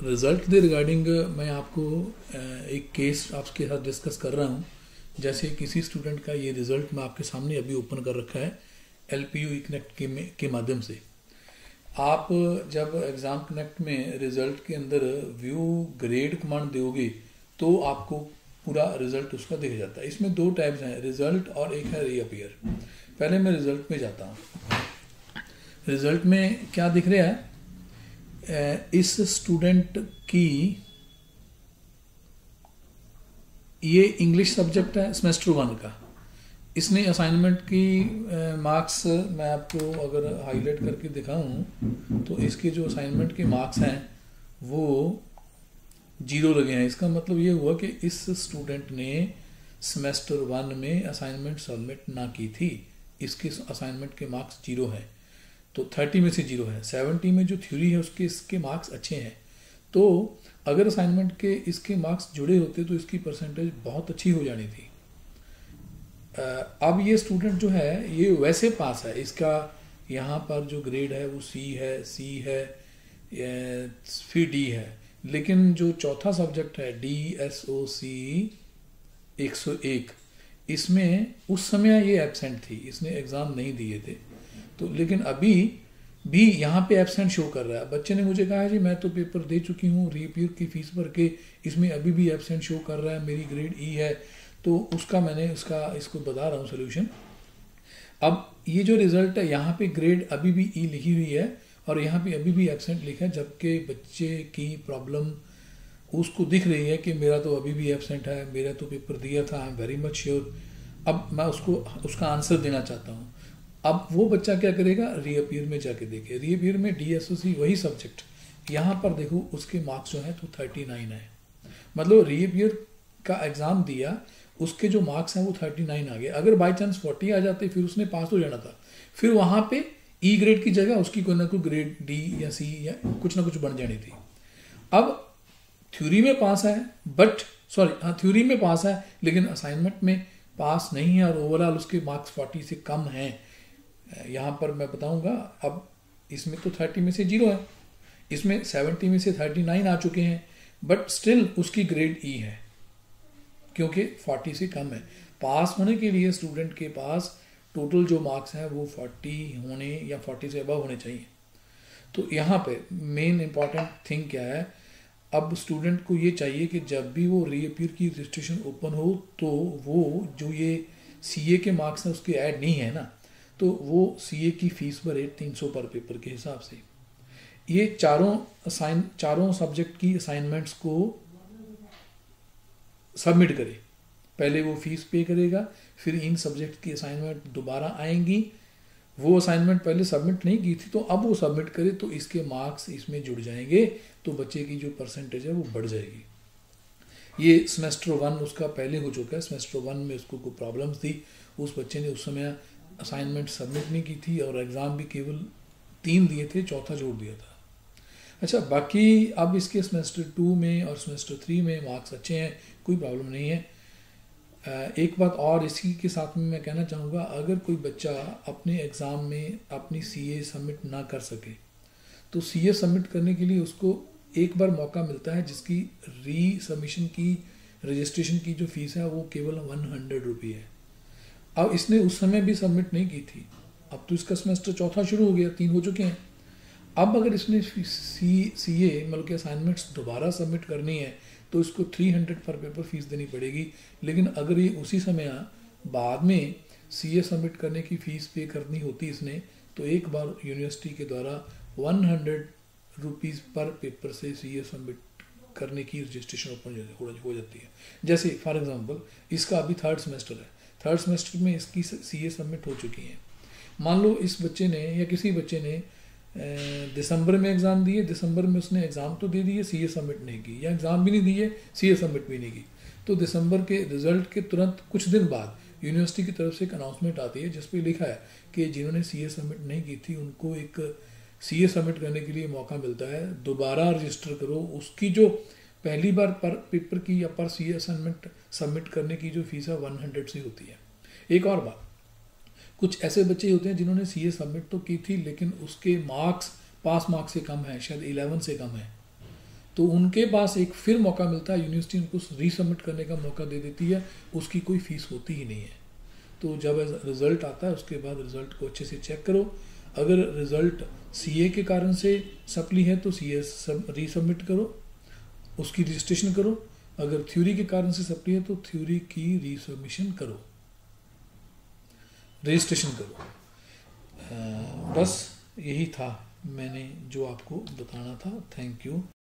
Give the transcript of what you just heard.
Result के regarding मैं आपको एक केस आपके साथ डिस्कस कर रहा हूँ। जैसे किसी स्टूडेंट का ये रिज़ल्ट मैं आपके सामने अभी ओपन कर रखा है LPU कनेक्ट के माध्यम से। आप जब एग्ज़ाम कनेक्ट में रिज़ल्ट के अंदर व्यू ग्रेड कमांड दोगे तो आपको पूरा रिज़ल्ट उसका दिख जाता है। इसमें दो टाइप्स हैं, रिज़ल्ट और एक है रीअपीयर। पहले मैं रिज़ल्ट में जाता हूँ। रिज़ल्ट में क्या दिख रहा है, इस स्टूडेंट की ये इंग्लिश सब्जेक्ट है सेमेस्टर 1 का। इसने असाइनमेंट की मार्क्स मैं आपको अगर हाईलाइट करके दिखाऊं तो इसके जो असाइनमेंट के मार्क्स हैं वो 0 लगे हैं। इसका मतलब ये हुआ कि इस स्टूडेंट ने सेमेस्टर 1 में असाइनमेंट सबमिट ना की थी, इसके असाइनमेंट के मार्क्स 0 हैं। तो 30 में से 0 है। 70 में जो थ्योरी है उसके इसके मार्क्स अच्छे हैं। तो अगर असाइनमेंट के इसके मार्क्स जुड़े होते तो इसकी परसेंटेज बहुत अच्छी हो जानी थी। अब ये स्टूडेंट जो है ये वैसे पास है, इसका यहाँ पर जो ग्रेड है वो C है, फिर D है, लेकिन जो चौथा सब्जेक्ट है DSOC 101, इसमें उस समय ये एब्सेंट थी, इसने एग्ज़ाम नहीं दिए थे। तो लेकिन अभी भी यहाँ पे एब्सेंट शो कर रहा है। बच्चे ने मुझे कहा है जी मैं तो पेपर दे चुकी हूँ, रीअपीयर की फीस भर के, इसमें अभी भी एब्सेंट शो कर रहा है, मेरी ग्रेड E है। तो उसका मैंने इसको बता रहा हूँ सोल्यूशन। अब ये जो रिज़ल्ट है यहाँ पे ग्रेड अभी भी E लिखी हुई है और यहाँ पे अभी भी एब्सेंट लिखा है, जबकि बच्चे की प्रॉब्लम उसको दिख रही है कि मेरा तो अभी भी एब्सेंट है, मेरा तो पेपर दिया था, I am very much sure. अब मैं उसका आंसर देना चाहता हूँ। अब वो बच्चा क्या करेगा, रीअपीयर में जाके देखे। रीअपीयर में DSOC वही सब्जेक्ट, यहाँ पर देखो उसके मार्क्स जो हैं तो 39 है। मतलब रीअपीयर का एग्ज़ाम दिया, उसके जो मार्क्स हैं वो 39 आ गए। अगर बाई चांस 40 आ जाते फिर उसने पास हो जाना था। फिर वहाँ पे E ग्रेड की जगह उसकी कोई ना कोई ग्रेड D या C या कुछ ना कुछ बन जानी थी। अब थ्योरी में पास है थ्योरी में पास है लेकिन असाइनमेंट में पास नहीं है और ओवरऑल उसके मार्क्स 40 से कम हैं। यहाँ पर मैं बताऊंगा। अब इसमें तो 30 में से 0 है, इसमें 70 में से 39 आ चुके हैं, बट स्टिल उसकी ग्रेड E है क्योंकि 40 से कम है। पास होने के लिए स्टूडेंट के पास टोटल जो मार्क्स हैं वो 40 होने या 40 से अबव होने चाहिए। तो यहाँ पे मेन इंपॉर्टेंट थिंग क्या है, अब स्टूडेंट को ये चाहिए कि जब भी वो रीअपीयर की रजिस्ट्रेशन ओपन हो तो वो जो ये CA के मार्क्स हैं उसके ऐड नहीं है ना, तो वो CA की फीस भरे 300 पर पेपर के हिसाब से। ये चारों सब्जेक्ट की असाइनमेंट्स को सबमिट करे। पहले वो फीस पे करेगा, फिर इन सब्जेक्ट की असाइनमेंट दोबारा आएंगी। वो असाइनमेंट पहले सबमिट नहीं की थी तो अब वो सबमिट करे तो इसके मार्क्स इसमें जुड़ जाएंगे, तो बच्चे की जो परसेंटेज है वो बढ़ जाएगी। ये सेमेस्टर 1 उसका पहले हो चुका है। सेमेस्टर 1 में उसको कोई प्रॉब्लम्स थी, उस बच्चे ने उस समय असाइनमेंट सबमिट नहीं की थी और एग्ज़ाम भी केवल 3 दिए थे, चौथा जोड़ दिया था। अच्छा, बाकी अब इसके सेमेस्टर 2 में और सेमेस्टर 3 में मार्क्स अच्छे हैं, कोई प्रॉब्लम नहीं है। एक बात और इसी के साथ में मैं कहना चाहूँगा, अगर कोई बच्चा अपने एग्ज़ाम में अपनी CA सबमिट ना कर सके तो CA सबमिट करने के लिए उसको एक बार मौका मिलता है, जिसकी री सबमिशन की रजिस्ट्रेशन की जो फीस है वो केवल 100 रुपये है। अब इसने उस समय भी सबमिट नहीं की थी, अब तो इसका सेमेस्टर चौथा शुरू हो गया, 3 हो चुके हैं। अब अगर इसने CA मतलब कि असाइनमेंट्स दोबारा सबमिट करनी है तो इसको 300 पर पेपर फीस देनी पड़ेगी। लेकिन अगर ये उसी समय बाद में CA सबमिट करने की फ़ीस पे करनी होती इसने, तो एक बार यूनिवर्सिटी के द्वारा 100 रुपीज़ पर पेपर से CA सबमिट करने की रजिस्ट्रेशन ओपन हो जाती है। जैसे फॉर एग्जांपल इसका अभी 3rd सेमेस्टर है, 3rd सेमेस्टर में इसकी CA सबमिट हो चुकी है। मान लो इस बच्चे ने या किसी बच्चे ने दिसंबर में एग्ज़ाम दिए, दिसंबर में उसने एग्ज़ाम तो दे दिए, CA सबमिट नहीं की, या एग्ज़ाम भी नहीं दिए, CA सबमिट भी नहीं की, तो दिसंबर के रिज़ल्ट के तुरंत कुछ दिन बाद यूनिवर्सिटी की तरफ से एक अनाउंसमेंट आती है जिस पे लिखा है कि जिन्होंने CA सबमिट नहीं की थी उनको एक CA सबमिट करने के लिए मौका मिलता है, दोबारा रजिस्टर करो। उसकी जो पहली बार पर पेपर की या पर CA असाइनमेंट सबमिट करने की जो फीस है 100 से होती है। एक और बात, कुछ ऐसे बच्चे होते हैं जिन्होंने CA सबमिट तो की थी लेकिन उसके मार्क्स पास मार्क्स से कम है, शायद 11 से कम है, तो उनके पास एक फिर मौका मिलता है, यूनिवर्सिटी उनको रीसबमिट करने का मौका दे देती है, उसकी कोई फीस होती ही नहीं है। तो जब रिज़ल्ट आता है उसके बाद रिज़ल्ट को अच्छे से चेक करो। अगर रिज़ल्ट सीए के कारण से सप्ली है तो सीए रीसबमिट करो, उसकी रजिस्ट्रेशन करो। अगर थ्योरी के कारण से सप्ली है तो थ्योरी की रीसबमिशन करो, रजिस्ट्रेशन करो। बस यही था मैंने जो आपको बताना था। Thank you.